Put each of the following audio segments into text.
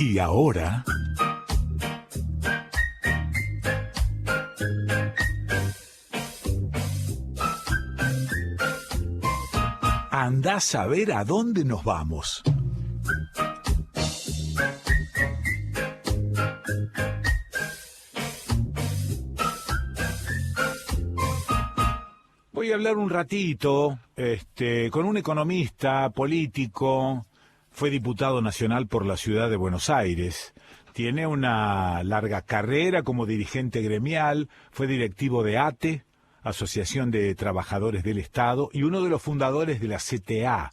Y ahora... andás a ver a dónde nos vamos. Voy a hablar un ratito con un economista político, fue diputado nacional por la ciudad de Buenos Aires, tiene una larga carrera como dirigente gremial, fue directivo de ATE, Asociación de Trabajadores del Estado, y uno de los fundadores de la CTA,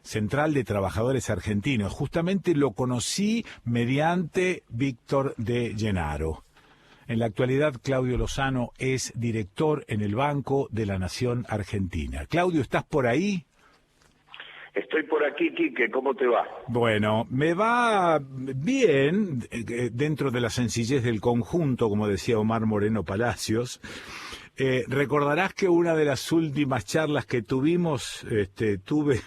Central de Trabajadores Argentinos. Justamente lo conocí mediante Víctor de Llenaro. En la actualidad, Claudio Lozano es director en el Banco de la Nación Argentina. Claudio, ¿estás por ahí? Estoy por aquí, Quique, ¿cómo te va? Bueno, me va bien, dentro de la sencillez del conjunto, como decía Omar Moreno Palacios. Recordarás que una de las últimas charlas que tuvimos, tuve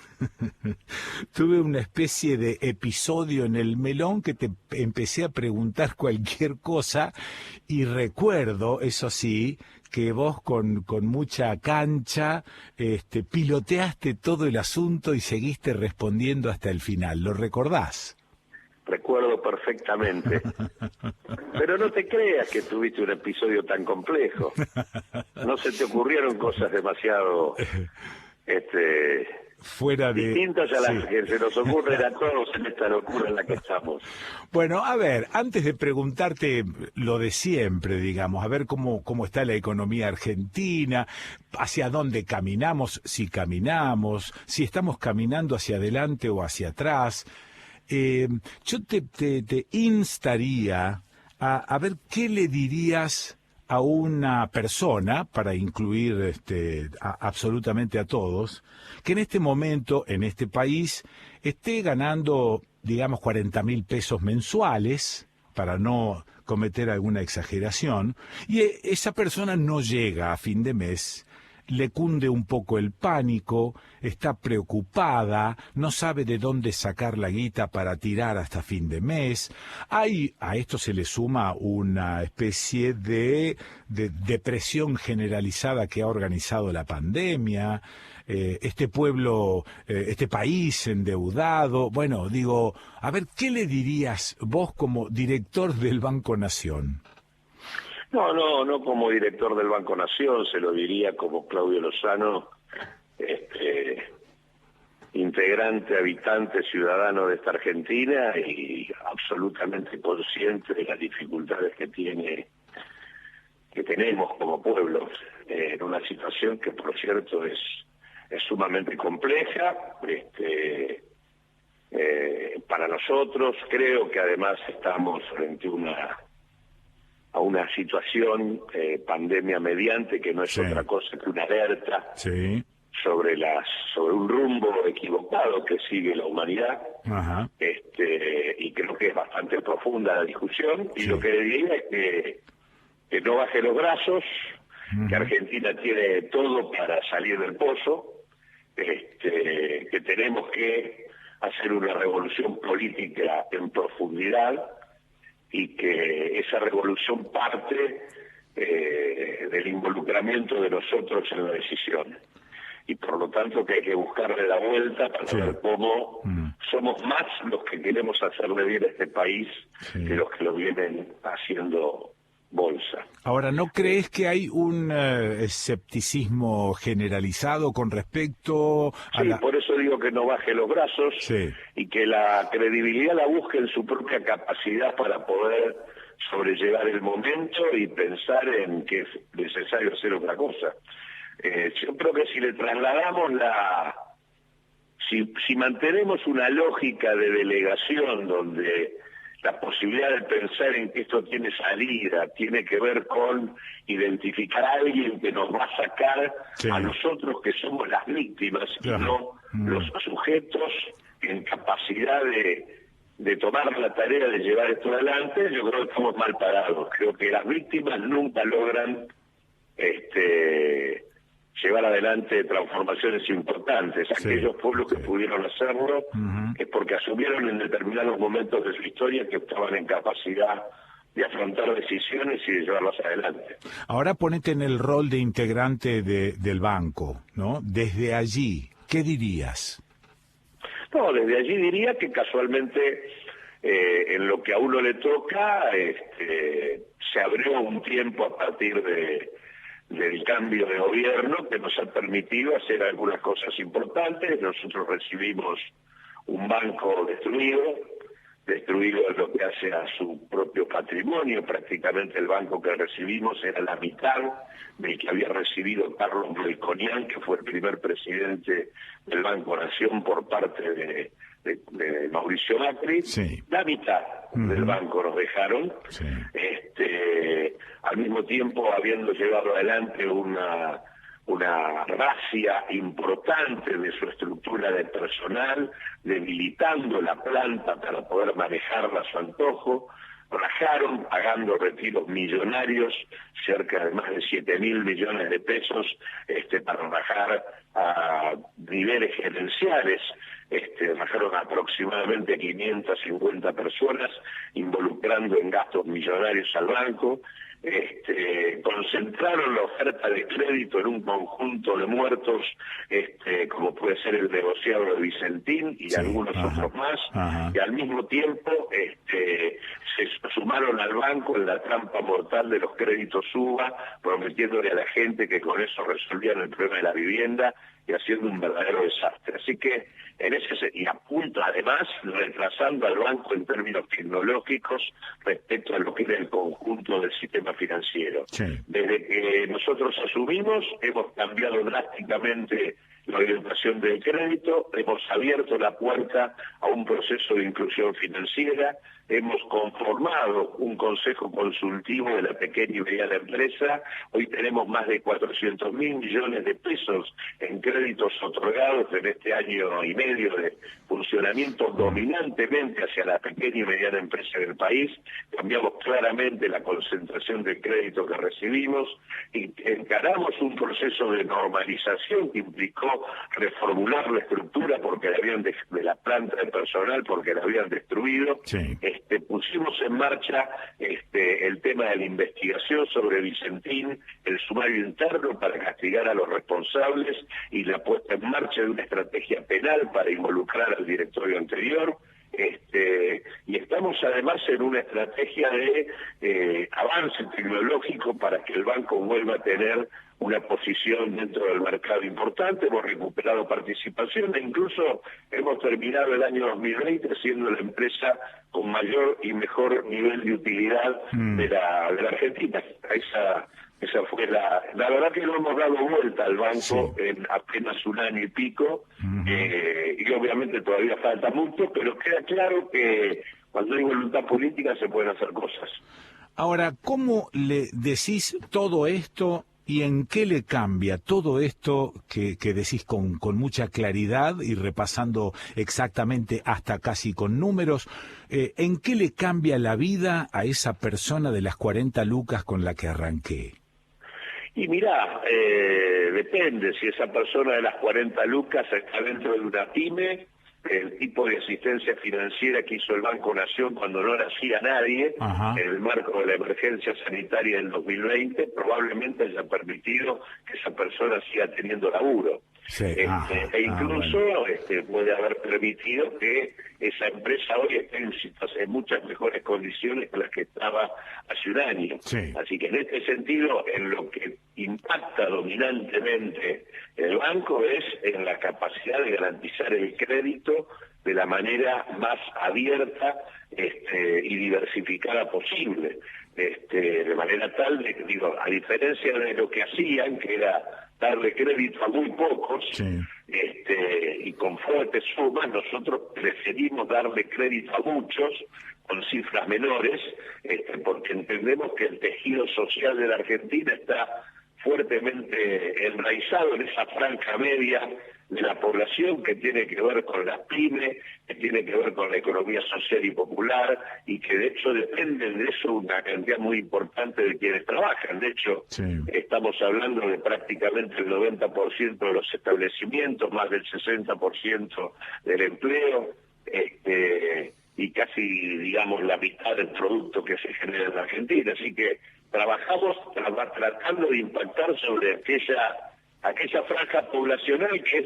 una especie de episodio en el melón que te empecé a preguntar cualquier cosa y recuerdo, eso sí, que vos con mucha cancha piloteaste todo el asunto y seguiste respondiendo hasta el final. ¿Lo recordás? Recuerdo perfectamente. Pero no te creas que tuviste un episodio tan complejo. No se te ocurrieron cosas demasiado fuera de distintas a las sí. que se nos ocurren a todos en esta locura en la que estamos. Bueno, a ver, antes de preguntarte lo de siempre, digamos, a ver cómo está la economía argentina, hacia dónde caminamos, si estamos caminando hacia adelante o hacia atrás. Yo te instaría a ver qué le dirías a una persona, para incluir absolutamente a todos, que en este momento, en este país, esté ganando, digamos, 40.000 pesos mensuales, para no cometer alguna exageración, y esa persona no llega a fin de mes, le cunde un poco el pánico, está preocupada, no sabe de dónde sacar la guita para tirar hasta fin de mes. A esto se le suma una especie de depresión generalizada que ha organizado la pandemia, este pueblo, este país endeudado. Bueno, digo, a ver, ¿qué le dirías vos como director del Banco Nación? No como director del Banco Nación, se lo diría como Claudio Lozano, integrante, habitante, ciudadano de esta Argentina y absolutamente consciente de las dificultades que tenemos como pueblo, en una situación que, por cierto, es sumamente compleja para nosotros. Creo que además estamos frente a una situación pandemia mediante que no es otra cosa que una alerta sobre un rumbo equivocado que sigue la humanidad. Ajá. Y creo que es bastante profunda la discusión, y lo que le diría es que no baje los brazos, que Argentina tiene todo para salir del pozo, que tenemos que hacer una revolución política en profundidad, y que esa revolución parte del involucramiento de nosotros en la decisión. Y por lo tanto que hay que buscarle la vuelta para ver cómo somos más los que queremos hacerle bien a este país que los que lo vienen haciendo bolsa. Ahora, ¿no crees que hay un escepticismo generalizado con respecto a Sí, por eso digo que no baje los brazos y que la credibilidad la busque en su propia capacidad para poder sobrellevar el momento y pensar en que es necesario hacer otra cosa. Yo creo que si le trasladamos si mantenemos una lógica de delegación donde la posibilidad de pensar en que esto tiene salida, tiene que ver con identificar a alguien que nos va a sacar a nosotros que somos las víctimas y no los sujetos en capacidad de tomar la tarea de llevar esto adelante. Yo creo que estamos mal parados. Creo que las víctimas nunca logran llevar adelante transformaciones importantes. Aquellos pueblos que pudieron hacerlo es porque asumieron en determinados momentos de su historia que estaban en capacidad de afrontar decisiones y de llevarlas adelante. Ahora ponete en el rol de integrante del banco, ¿no? Desde allí, ¿qué dirías? No, desde allí diría que casualmente en lo que a uno le toca se abrió un tiempo a partir del cambio de gobierno que nos ha permitido hacer algunas cosas importantes. Nosotros recibimos un banco destruido en lo que hace a su propio patrimonio. Prácticamente el banco que recibimos era la mitad del que había recibido Carlos Melconian, que fue el primer presidente del Banco Nación por parte de Mauricio Macri. Sí. La mitad del banco nos dejaron, Sí. Al mismo tiempo habiendo llevado adelante una racia importante de su estructura de personal, debilitando la planta para poder manejarla a su antojo. Rajaron pagando retiros millonarios, cerca de más de 7.000 millones de pesos, para rajar a niveles gerenciales. Rajaron aproximadamente 550 personas, involucrando en gastos millonarios al banco. Concentraron la oferta de crédito en un conjunto de muertos, como puede ser el negociado de Vicentín y algunos otros más, y al mismo tiempo se sumaron al banco en la trampa mortal de los créditos UBA, prometiéndole a la gente que con eso resolvían el problema de la vivienda y haciendo un verdadero desastre. Así que y a punto, además, retrasando al banco en términos tecnológicos respecto a lo que era el conjunto del sistema financiero. Sí. Desde que nosotros asumimos, hemos cambiado drásticamente la orientación del crédito, hemos abierto la puerta a un proceso de inclusión financiera, hemos conformado un consejo consultivo de la pequeña y mediana empresa. Hoy tenemos más de 400.000 millones de pesos en créditos otorgados en este año y medio de funcionamiento dominantemente hacia la pequeña y mediana empresa del país. Cambiamos claramente la concentración del crédito que recibimos y encaramos un proceso de normalización que implicó reformular la estructura porque la habían de la planta de personal porque la habían destruido. Sí. Pusimos en marcha el tema de la investigación sobre Vicentín, el sumario interno para castigar a los responsables y la puesta en marcha de una estrategia penal para involucrar al directorio anterior. Y estamos además en una estrategia de avance tecnológico para que el banco vuelva a tener una posición dentro del mercado importante. Hemos recuperado participación e incluso hemos terminado el año 2020 siendo la empresa con mayor y mejor nivel de utilidad de la Argentina. Esa fue la verdad que no hemos dado vuelta al banco en apenas un año y pico, y obviamente todavía falta mucho, pero queda claro que cuando hay voluntad política se pueden hacer cosas. Ahora, ¿cómo le decís todo esto y en qué le cambia todo esto que decís con mucha claridad y repasando exactamente hasta casi con números? ¿En qué le cambia la vida a esa persona de las 40 lucas con la que arranqué? Y mirá, depende si esa persona de las 40 lucas está dentro de una pyme, el tipo de asistencia financiera que hizo el Banco Nación cuando no nacía nadie, en el marco de la emergencia sanitaria del 2020, probablemente haya permitido que esa persona siga teniendo laburo. Sí. E incluso puede haber permitido que esa empresa hoy esté en muchas mejores condiciones que las que estaba hace un año. Sí. Así que en este sentido, en lo que impacta dominantemente el banco es en la capacidad de garantizar el crédito de la manera más abierta y diversificada posible, de manera tal de que, digo, a diferencia de lo que hacían, que era darle crédito a muy pocos, y con fuertes sumas, nosotros preferimos darle crédito a muchos con cifras menores, porque entendemos que el tejido social de la Argentina está fuertemente enraizado en esa franja media de la población que tiene que ver con las pymes, que tiene que ver con la economía social y popular, y que de hecho dependen de eso una cantidad muy importante de quienes trabajan. De hecho, Sí. estamos hablando de prácticamente el 90% de los establecimientos, más del 60% del empleo, y casi, digamos, la mitad del producto que se genera en la Argentina. Así que trabajamos tratando de impactar sobre aquella franja poblacional que es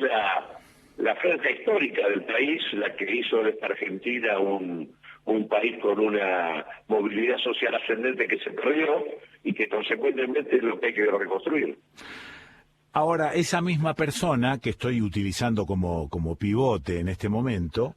la franja histórica del país, la que hizo de esta Argentina un país con una movilidad social ascendente que se perdió y que consecuentemente es lo que hay que reconstruir. Ahora, esa misma persona que estoy utilizando como pivote en este momento,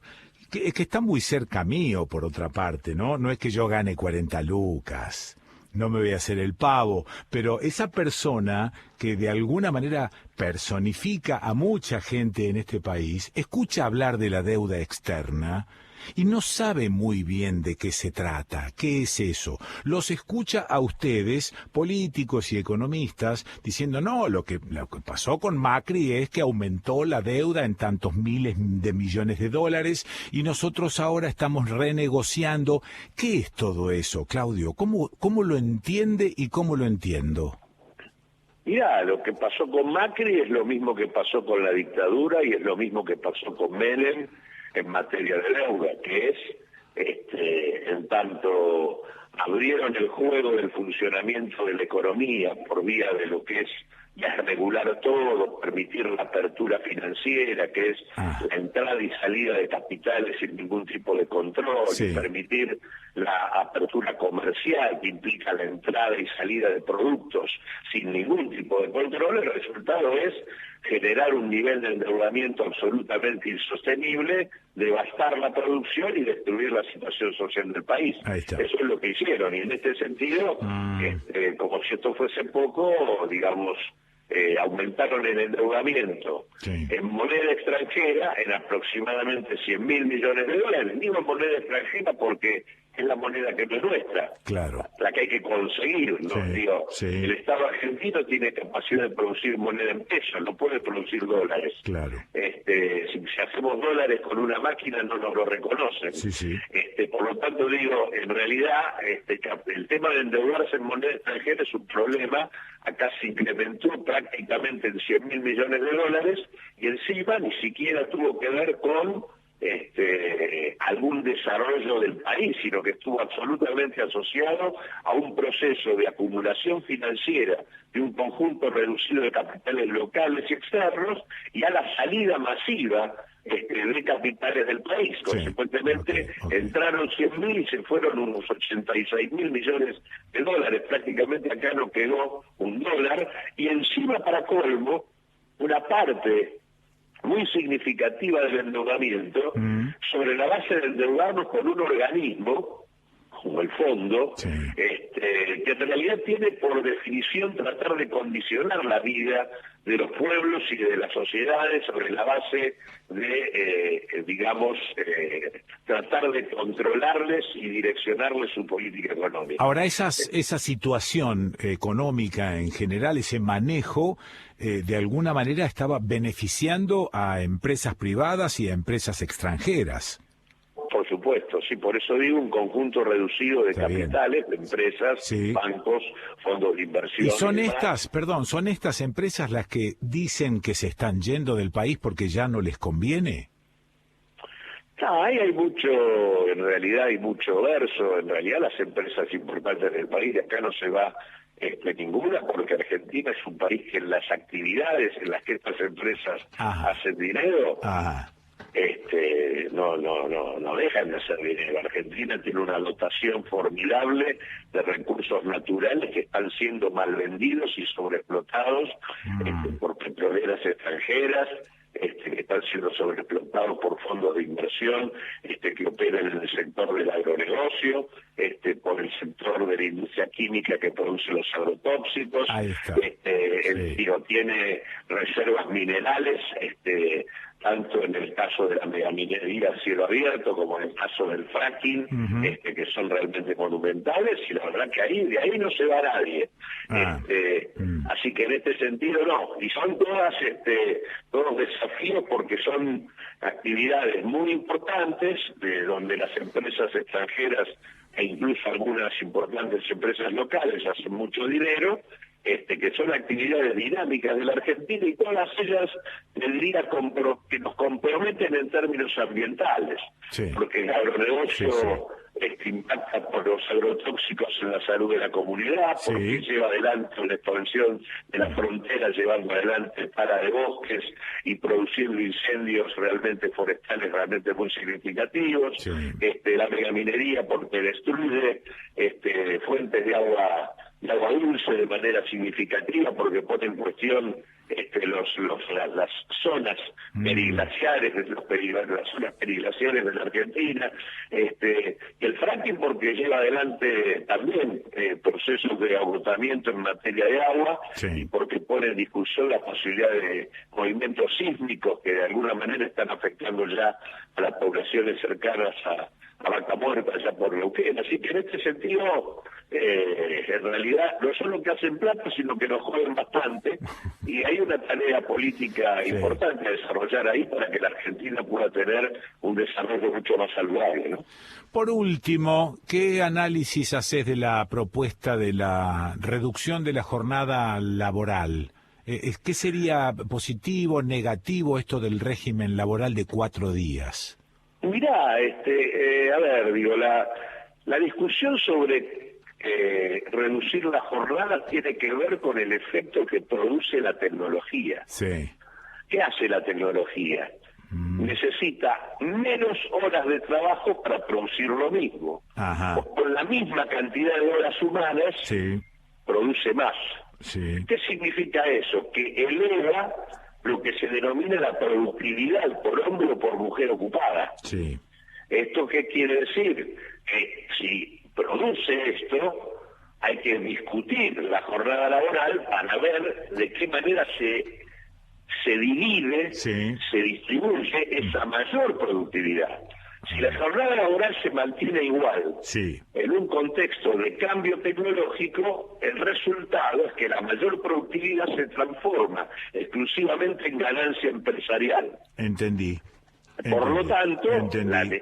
que está muy cerca mío, por otra parte, ¿no? No es que yo gane 40 lucas, no me voy a hacer el pavo, pero esa persona que de alguna manera personifica a mucha gente en este país, escucha hablar de la deuda externa y no sabe muy bien de qué se trata, qué es eso. Los escucha a ustedes, políticos y economistas, diciendo, no, lo que pasó con Macri es que aumentó la deuda en tantos miles de millones de dólares y nosotros ahora estamos renegociando. ¿Qué es todo eso, Claudio? ¿Cómo lo entiende y cómo lo entiendo? Mirá, lo que pasó con Macri es lo mismo que pasó con la dictadura y es lo mismo que pasó con Menem en materia de deuda, que es, en tanto abrieron el juego del funcionamiento de la economía por vía de lo que es ya regular todo, permitir la apertura financiera, que es la entrada y salida de capitales sin ningún tipo de control, Sí. y permitir la apertura comercial, que implica la entrada y salida de productos sin ningún tipo de control. El resultado es generar un nivel de endeudamiento absolutamente insostenible, devastar la producción y destruir la situación social del país. Ahí está. Eso es lo que hicieron, y en este sentido, como si esto fuese poco, digamos, aumentaron el endeudamiento en moneda extranjera en aproximadamente 100.000 millones de dólares. Digo en moneda extranjera porque es la moneda que no es nuestra, Claro. la que hay que conseguir, ¿no? Digo, el Estado argentino tiene capacidad de producir moneda en pesos, no puede producir dólares. Claro. Si hacemos dólares con una máquina no nos lo reconocen. Sí. Por lo tanto, digo, en realidad el tema de endeudarse en moneda extranjera es un problema. Acá se incrementó prácticamente en 100.000 millones de dólares y encima ni siquiera tuvo que ver con algún desarrollo del país, sino que estuvo absolutamente asociado a un proceso de acumulación financiera de un conjunto reducido de capitales locales y externos y a la salida masiva de capitales del país. Consecuentemente, entraron 100.000 y se fueron unos 86.000 millones de dólares. Prácticamente acá no quedó un dólar, y encima, para colmo, una parte muy significativa del endeudamiento sobre la base de endeudarnos con un organismo como el fondo, que en realidad tiene por definición tratar de condicionar la vida de los pueblos y de las sociedades sobre la base de, tratar de controlarles y direccionarles su política económica. Ahora, esa situación económica en general, ese manejo, de alguna manera estaba beneficiando a empresas privadas y a empresas extranjeras. Por supuesto, sí, por eso digo un conjunto reducido de capitales, de empresas, bancos, fondos de inversión. Y son estas empresas las que dicen que se están yendo del país porque ya no les conviene. Ahí hay mucho, en realidad hay mucho verso. En realidad las empresas importantes del país, de acá no se va ninguna, porque Argentina es un país que en las actividades en las que estas empresas hacen dinero, no dejan de hacer dinero. Argentina tiene una dotación formidable de recursos naturales que están siendo mal vendidos y sobreexplotados por petroleras extranjeras, que están siendo sobreexplotados por fondos de inversión que operan en el sector del agronegocio, por el sector de la industria química que produce los agrotóxicos. Ahí está. El tío tiene reservas minerales tanto en el caso de la megaminería a cielo abierto como en el caso del fracking, que son realmente monumentales, y la verdad que de ahí no se va nadie. Así que en este sentido no, y son todos desafíos porque son actividades muy importantes de donde las empresas extranjeras e incluso algunas importantes empresas locales hacen mucho dinero, que son actividades dinámicas de la Argentina, y todas ellas, te diría, que nos comprometen en términos ambientales, porque el agronegocio impacta por los agrotóxicos en la salud de la comunidad, porque lleva adelante una expansión de la frontera, llevando adelante tala de bosques y produciendo incendios realmente forestales realmente muy significativos, la megaminería porque destruye fuentes de agua dulce de manera significativa, porque pone en cuestión las zonas periglaciares, las zonas periglaciares de la Argentina, y el fracking porque lleva adelante también procesos de agotamiento en materia de agua, y porque pone en discusión la posibilidad de movimientos sísmicos que de alguna manera están afectando ya a las poblaciones cercanas a Vaca Muerta, allá por Neuquén. Así que en este sentido, en realidad, no solo que hacen plata, sino que nos joden bastante, y hay una tarea política importante a desarrollar ahí para que la Argentina pueda tener un desarrollo mucho más saludable, ¿no? Por último, ¿qué análisis haces de la propuesta de la reducción de la jornada laboral? ¿Qué sería positivo, negativo esto del régimen laboral de 4 días? Mirá, a ver, digo, la discusión sobre reducir la jornada tiene que ver con el efecto que produce la tecnología. ¿Qué hace la tecnología? Necesita menos horas de trabajo para producir lo mismo. Con la misma cantidad de horas humanas, produce más. ¿Qué significa eso? Que eleva lo que se denomina la productividad por hombre o por mujer ocupada. ¿Esto qué quiere decir? Que si produce esto, hay que discutir la jornada laboral para ver de qué manera se divide, se distribuye esa mayor productividad. Si la jornada laboral se mantiene igual, en un contexto de cambio tecnológico, el resultado es que la mayor productividad se transforma exclusivamente en ganancia empresarial. Por lo tanto,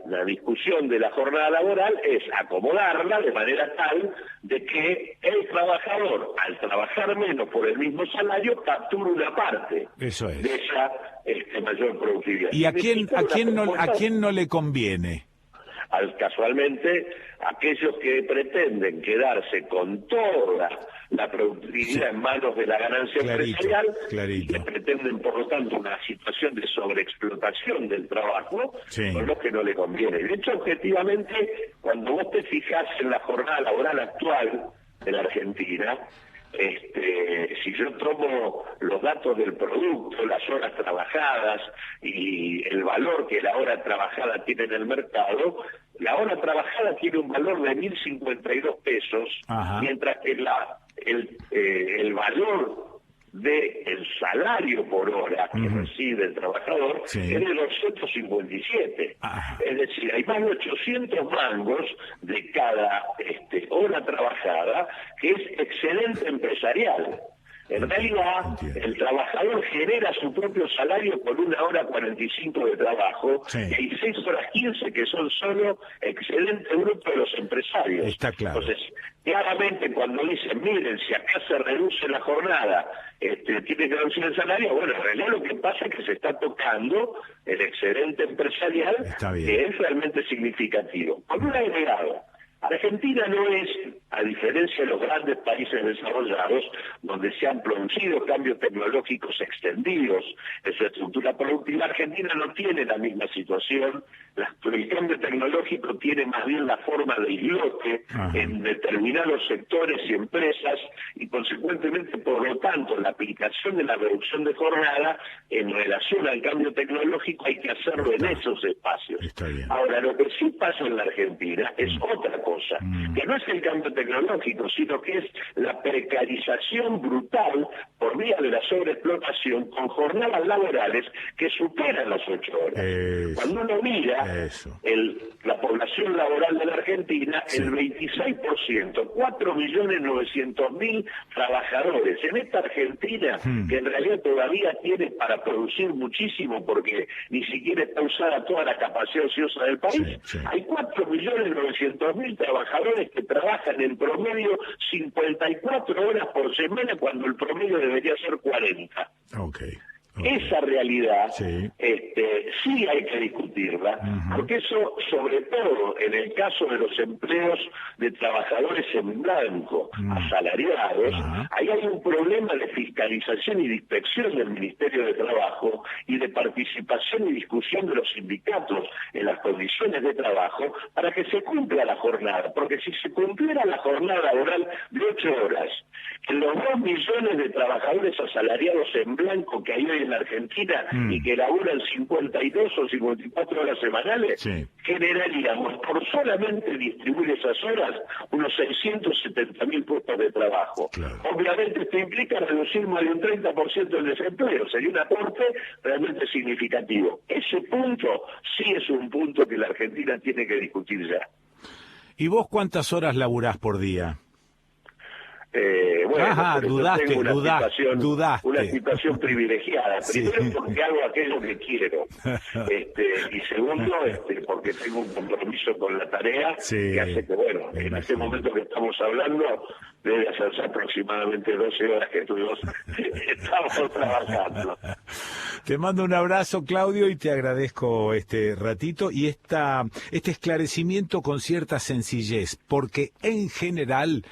la discusión de la jornada laboral es acomodarla de manera tal de que el trabajador, al trabajar menos por el mismo salario, captura una parte de esa mayor productividad. ¿Y a quién no le conviene? Casualmente, aquellos que pretenden quedarse con toda la productividad en manos de la ganancia empresarial, y que pretenden, por lo tanto, una situación de sobreexplotación del trabajo, son los que no le conviene. De hecho, objetivamente, cuando vos te fijás en la jornada laboral actual de la Argentina, si yo tomo los datos del producto, las horas trabajadas y el valor que la hora trabajada tiene en el mercado, la hora trabajada tiene un valor de 1.052 pesos, mientras que el valor del salario por hora que recibe el trabajador es de 257. Es decir, hay más de 800 mangos de cada hora trabajada, que es excedente empresarial. En realidad, el trabajador genera su propio salario por 1 hora 45 de trabajo, y 6 horas 15 que son solo excedente bruto de los empresarios. Está claro. Entonces, claramente cuando dicen, miren, si acá se reduce la jornada, tiene que reducir el salario, bueno, en realidad lo que pasa es que se está tocando el excedente empresarial, que es realmente significativo. Por un agregado, Argentina no es, a diferencia de los grandes países desarrollados, donde se han producido cambios tecnológicos extendidos en su estructura productiva, Argentina no tiene la misma situación. El cambio tecnológico tiene más bien la forma de islote en determinados sectores y empresas, y consecuentemente, por lo tanto, la aplicación de la reducción de jornada en relación al cambio tecnológico hay que hacerlo en esos espacios. Ahora, lo que sí pasa en la Argentina es otra cosa. cosa, que no es el cambio tecnológico, sino que es la precarización brutal por vía de la sobreexplotación con jornadas laborales que superan las 8 horas. Cuando uno mira la población laboral de la Argentina, el 26%, 4.900.000 trabajadores. En esta Argentina, que en realidad todavía tiene para producir muchísimo porque ni siquiera está usada toda la capacidad ociosa del país, hay 4.900.000 trabajadores que trabajan en promedio 54 horas por semana cuando el promedio debería ser 40. Esa realidad sí hay que discutirla, porque eso, sobre todo en el caso de los empleos de trabajadores en blanco, asalariados, ahí hay un problema de fiscalización y de inspección del Ministerio de Trabajo y de participación y discusión de los sindicatos en las condiciones de trabajo para que se cumpla la jornada, porque si se cumpliera la jornada laboral de 8 horas, en los 2 millones de trabajadores asalariados en blanco que hay hoy en la Argentina y que laburan 52 o 54 horas semanales, generaríamos por solamente distribuir esas horas unos 670.000 puestos de trabajo. Obviamente esto implica reducir más de un 30% el desempleo, sería un aporte realmente significativo. Ese punto sí es un punto que la Argentina tiene que discutir ya. ¿Y vos cuántas horas laburás por día? Bueno, dudaste. Una situación privilegiada. Primero porque hago aquello que quiero. Y segundo, porque tengo un compromiso con la tarea que hace que, bueno, en este momento que estamos hablando, debe hacerse aproximadamente 12 horas que estamos trabajando. Te mando un abrazo, Claudio, y te agradezco este ratito y este esclarecimiento con cierta sencillez, porque en general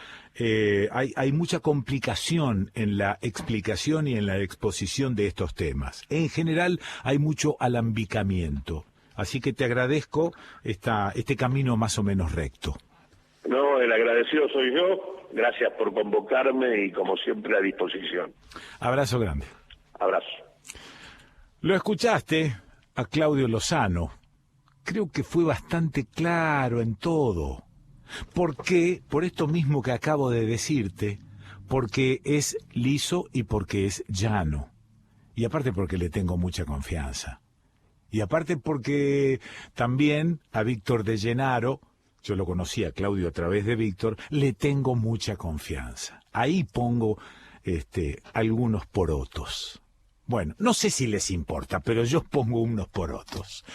hay mucha complicación en la explicación y en la exposición de estos temas. En general hay mucho alambicamiento. Así que te agradezco este camino más o menos recto. No, el agradecido soy yo. Gracias por convocarme y como siempre a disposición. Abrazo grande. Abrazo. Lo escuchaste a Claudio Lozano. Creo que fue bastante claro en todo. ¿Por qué? Por esto mismo que acabo de decirte, porque es liso y porque es llano. Y aparte porque le tengo mucha confianza. Y aparte porque también a Víctor de Llenaro, yo lo conocí a Claudio a través de Víctor, le tengo mucha confianza. Ahí pongo algunos porotos. Bueno, no sé si les importa, pero yo pongo unos porotos.